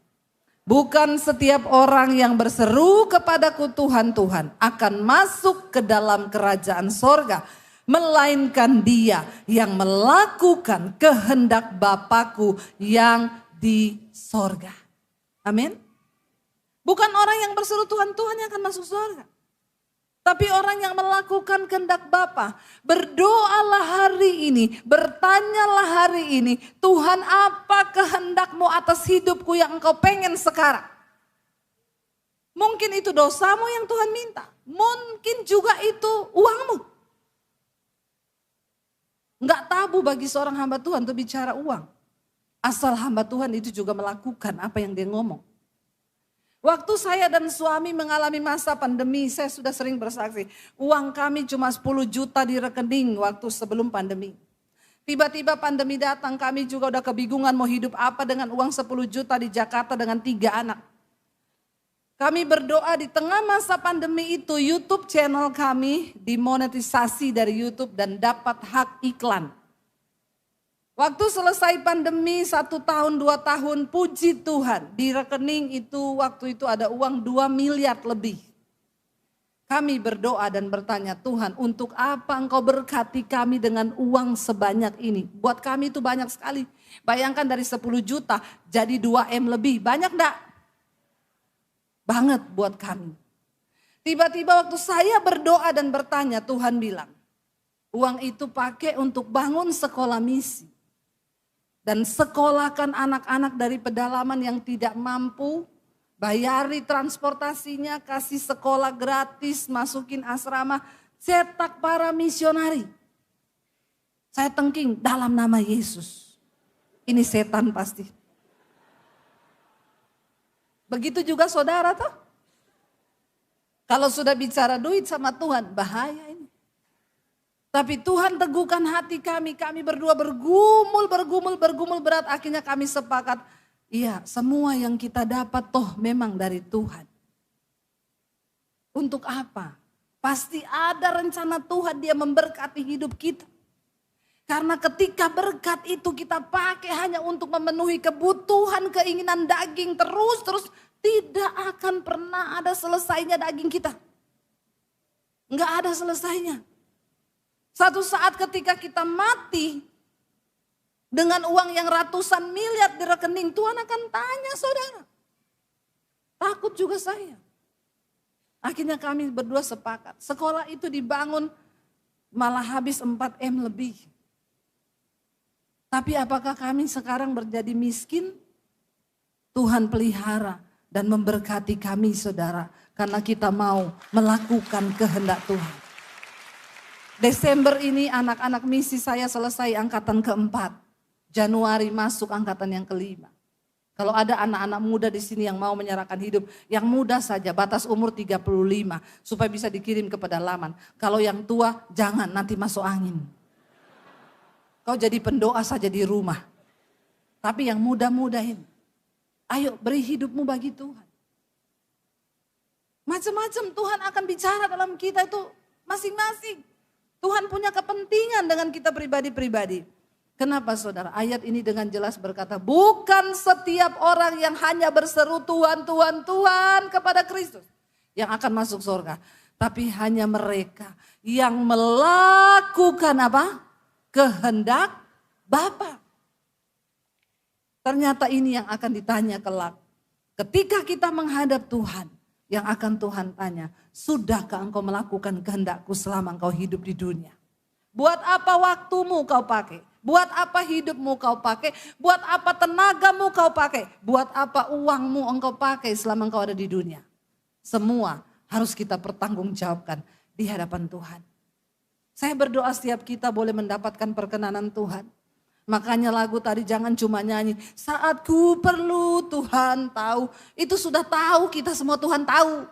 Bukan setiap orang yang berseru kepadaku Tuhan, Tuhan akan masuk ke dalam kerajaan sorga. Melainkan dia yang melakukan kehendak Bapakku yang di sorga. Amin. Bukan orang yang berseru Tuhan, Tuhan yang akan masuk sorga. Tapi orang yang melakukan kehendak Bapa, berdoalah hari ini, bertanyalah hari ini, Tuhan apa kehendakmu atas hidupku yang engkau pengen sekarang? Mungkin itu dosamu yang Tuhan minta, mungkin juga itu uangmu. Enggak tabu bagi seorang hamba Tuhan untuk bicara uang. Asal hamba Tuhan itu juga melakukan apa yang dia ngomong. Waktu saya dan suami mengalami masa pandemi, saya sudah sering bersaksi. Uang kami cuma 10 juta di rekening waktu sebelum pandemi. Tiba-tiba pandemi datang, kami juga udah kebingungan mau hidup apa dengan uang 10 juta di Jakarta dengan 3 anak. Kami berdoa di tengah masa pandemi itu, YouTube channel kami dimonetisasi dari YouTube dan dapat hak iklan. Waktu selesai pandemi 1 tahun 2 tahun, puji Tuhan di rekening itu waktu itu ada uang 2 miliar lebih. Kami berdoa dan bertanya, Tuhan untuk apa engkau berkati kami dengan uang sebanyak ini? Buat kami itu banyak sekali. Bayangkan dari 10 juta jadi 2M lebih, banyak enggak? Banget buat kami. Tiba-tiba waktu saya berdoa dan bertanya, Tuhan bilang, uang itu pakai untuk bangun sekolah misi. Dan sekolahkan anak-anak dari pedalaman yang tidak mampu, bayari transportasinya, kasih sekolah gratis, masukin asrama, cetak para misionari. Saya tengking dalam nama Yesus. Ini setan pasti. Begitu juga saudara toh. Kalau sudah bicara duit sama Tuhan, bahaya ini. Tapi Tuhan teguhkan hati kami berdua bergumul berat. Akhirnya kami sepakat, iya semua yang kita dapat toh memang dari Tuhan. Untuk apa? Pasti ada rencana Tuhan, dia memberkati hidup kita. Karena ketika berkat itu kita pakai hanya untuk memenuhi kebutuhan, keinginan daging terus tidak akan pernah ada selesainya daging kita. Enggak ada selesainya. Satu saat ketika kita mati dengan uang yang ratusan miliar di rekening, Tuhan akan tanya saudara. Takut juga saya. Akhirnya kami berdua sepakat. Sekolah itu dibangun malah habis 4M lebih. Tapi apakah kami sekarang menjadi miskin? Tuhan pelihara dan memberkati kami saudara. Karena kita mau melakukan kehendak Tuhan. Desember ini anak-anak misi saya selesai angkatan keempat. Januari masuk angkatan yang kelima. Kalau ada anak-anak muda di sini yang mau menyerahkan hidup, yang muda saja, batas umur 35, supaya bisa dikirim ke pedalaman. Kalau yang tua, jangan nanti masuk angin. Kau jadi pendoa saja di rumah. Tapi yang muda-mudahin, ayo beri hidupmu bagi Tuhan. Macam-macam Tuhan akan bicara dalam kita itu masing-masing. Tuhan punya kepentingan dengan kita pribadi-pribadi. Kenapa saudara? Ayat ini dengan jelas berkata, bukan setiap orang yang hanya berseru Tuhan, Tuhan, Tuhan kepada Kristus yang akan masuk surga. Tapi hanya mereka yang melakukan apa? Kehendak Bapa. Ternyata ini yang akan ditanya kelak. Ketika kita menghadap Tuhan, yang akan Tuhan tanya, sudahkah engkau melakukan kehendak-Ku selama engkau hidup di dunia? Buat apa waktumu kau pakai? Buat apa hidupmu kau pakai? Buat apa tenagamu kau pakai? Buat apa uangmu engkau pakai selama engkau ada di dunia? Semua harus kita pertanggungjawabkan di hadapan Tuhan. Saya berdoa setiap kita boleh mendapatkan perkenanan Tuhan. Makanya lagu tadi jangan cuma nyanyi, saat ku perlu Tuhan tahu. Itu sudah tahu, kita semua Tuhan tahu.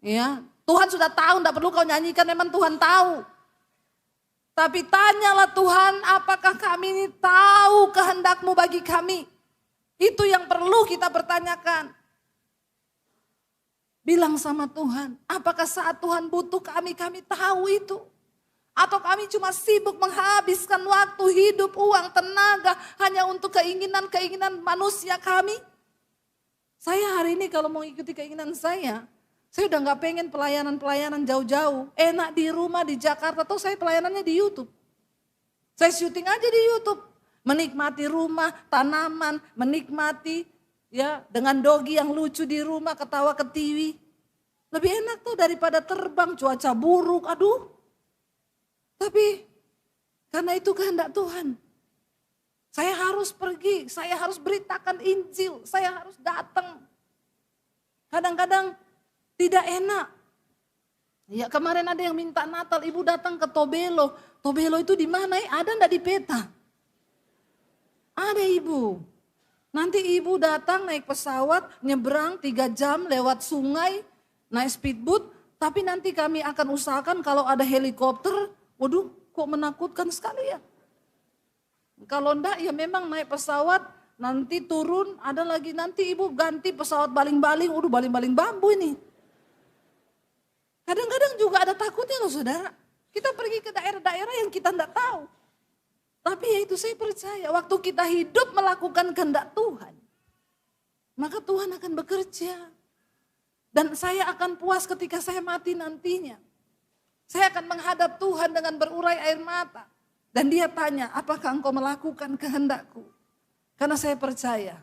Ya, Tuhan sudah tahu, tidak perlu kau nyanyikan, memang Tuhan tahu. Tapi tanyalah Tuhan, apakah kami ini tahu kehendak-Mu bagi kami? Itu yang perlu kita pertanyakan. Bilang sama Tuhan, apakah saat Tuhan butuh kami tahu itu? Atau kami cuma sibuk menghabiskan waktu, hidup, uang, tenaga hanya untuk keinginan-keinginan manusia kami? Saya hari ini kalau mau ikuti keinginan saya udah gak pengen pelayanan-pelayanan jauh-jauh. Enak di rumah di Jakarta, atau saya pelayanannya di YouTube. Saya syuting aja di YouTube. Menikmati rumah, tanaman, menikmati ya dengan dogi yang lucu di rumah, ketawa ke TV. Lebih enak tuh daripada terbang, cuaca buruk, aduh. Tapi karena itu kehendak Tuhan. Saya harus pergi, saya harus beritakan Injil, saya harus datang. Kadang-kadang tidak enak. Ya kemarin ada yang minta Natal, ibu datang ke Tobelo. Tobelo itu di mana? Ada enggak di peta? Ada ibu. Nanti ibu datang naik pesawat, nyebrang 3 jam lewat sungai, naik speedboat. Tapi nanti kami akan usahakan kalau ada helikopter, waduh kok menakutkan sekali ya. Kalau enggak ya memang naik pesawat, nanti turun, ada lagi nanti ibu ganti pesawat baling-baling, baling-baling bambu ini. Kadang-kadang juga ada takutnya loh saudara. Kita pergi ke daerah-daerah yang kita enggak tahu. Tapi ya itu saya percaya, waktu kita hidup melakukan kehendak Tuhan, maka Tuhan akan bekerja. Dan saya akan puas ketika saya mati nantinya. Saya akan menghadap Tuhan dengan berurai air mata. Dan dia tanya, apakah engkau melakukan kehendak-Ku? Karena saya percaya,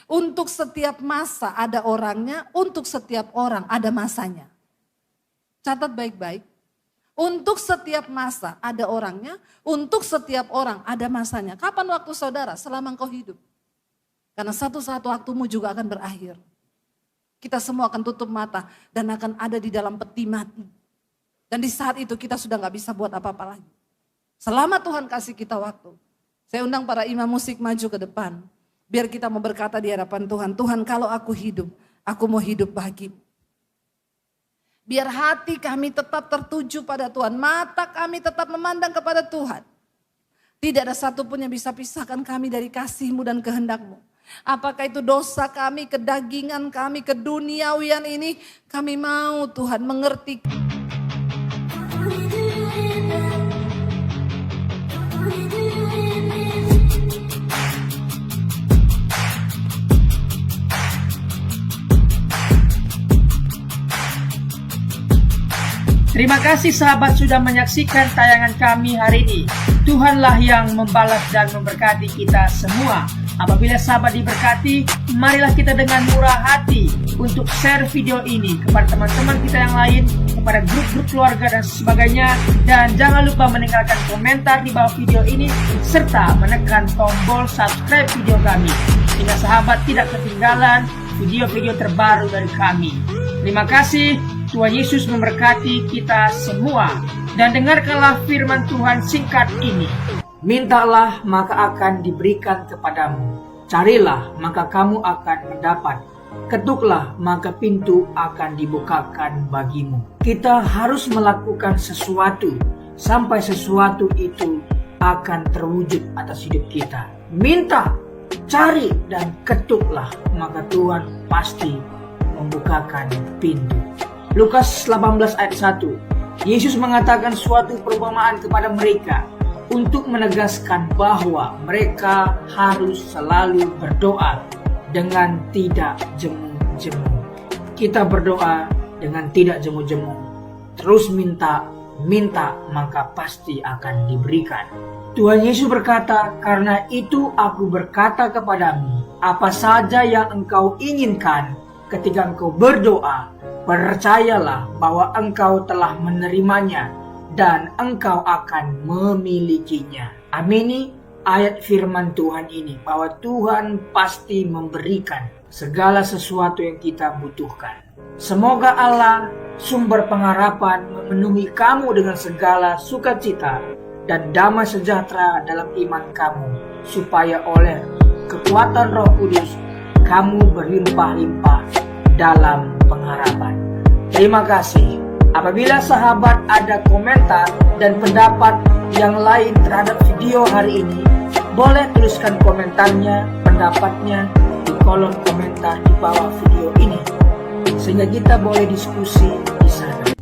untuk setiap masa ada orangnya, untuk setiap orang ada masanya. Catat baik-baik. Untuk setiap masa ada orangnya, untuk setiap orang ada masanya. Kapan waktu saudara? Selama engkau hidup. Karena satu saat waktumu juga akan berakhir. Kita semua akan tutup mata dan akan ada di dalam peti mati. Dan di saat itu kita sudah gak bisa buat apa-apa lagi. Selama Tuhan kasih kita waktu. Saya undang para imam musik maju ke depan. Biar kita mau berkata di hadapan Tuhan, Tuhan kalau aku hidup, aku mau hidup bahagia. Biar hati kami tetap tertuju pada Tuhan. Mata kami tetap memandang kepada Tuhan. Tidak ada satupun yang bisa pisahkan kami dari kasih-Mu dan kehendak-Mu. Apakah itu dosa kami, kedagingan kami, keduniawian ini. Kami mau Tuhan mengerti. Terima kasih sahabat sudah menyaksikan tayangan kami hari ini. Tuhanlah yang membalas dan memberkati kita semua. Apabila sahabat diberkati, marilah kita dengan murah hati untuk share video ini kepada teman-teman kita yang lain, kepada grup-grup keluarga dan sebagainya. Dan jangan lupa meninggalkan komentar di bawah video ini, serta menekan tombol subscribe video kami, sehingga sahabat tidak ketinggalan video-video terbaru dari kami. Terima kasih. Tuhan Yesus memberkati kita semua. Dan dengarkanlah firman Tuhan singkat ini. Mintalah maka akan diberikan kepadamu. Carilah maka kamu akan mendapat. Ketuklah maka pintu akan dibukakan bagimu. Kita harus melakukan sesuatu sampai sesuatu itu akan terwujud atas hidup kita. Minta, cari dan ketuklah maka Tuhan pasti membukakan pintu. Lukas 18 ayat 1. Yesus mengatakan suatu perumpamaan kepada mereka untuk menegaskan bahwa mereka harus selalu berdoa dengan tidak jemu-jemu. Kita berdoa dengan tidak jemu-jemu. Terus minta maka pasti akan diberikan. Tuhan Yesus berkata, karena itu aku berkata kepadamu, apa saja yang engkau inginkan, ketika engkau berdoa, percayalah bahwa engkau telah menerimanya dan engkau akan memilikinya. Amini ayat firman Tuhan ini, bahwa Tuhan pasti memberikan segala sesuatu yang kita butuhkan. Semoga Allah, sumber pengharapan, memenuhi kamu dengan segala sukacita dan damai sejahtera dalam iman kamu, supaya oleh kekuatan Roh Kudus kamu berlimpah-limpah dalam pengharapan. Terima kasih. Apabila sahabat ada komentar dan pendapat yang lain terhadap video hari ini, boleh tuliskan komentarnya, pendapatnya di kolom komentar di bawah video ini, sehingga kita boleh diskusi di sana.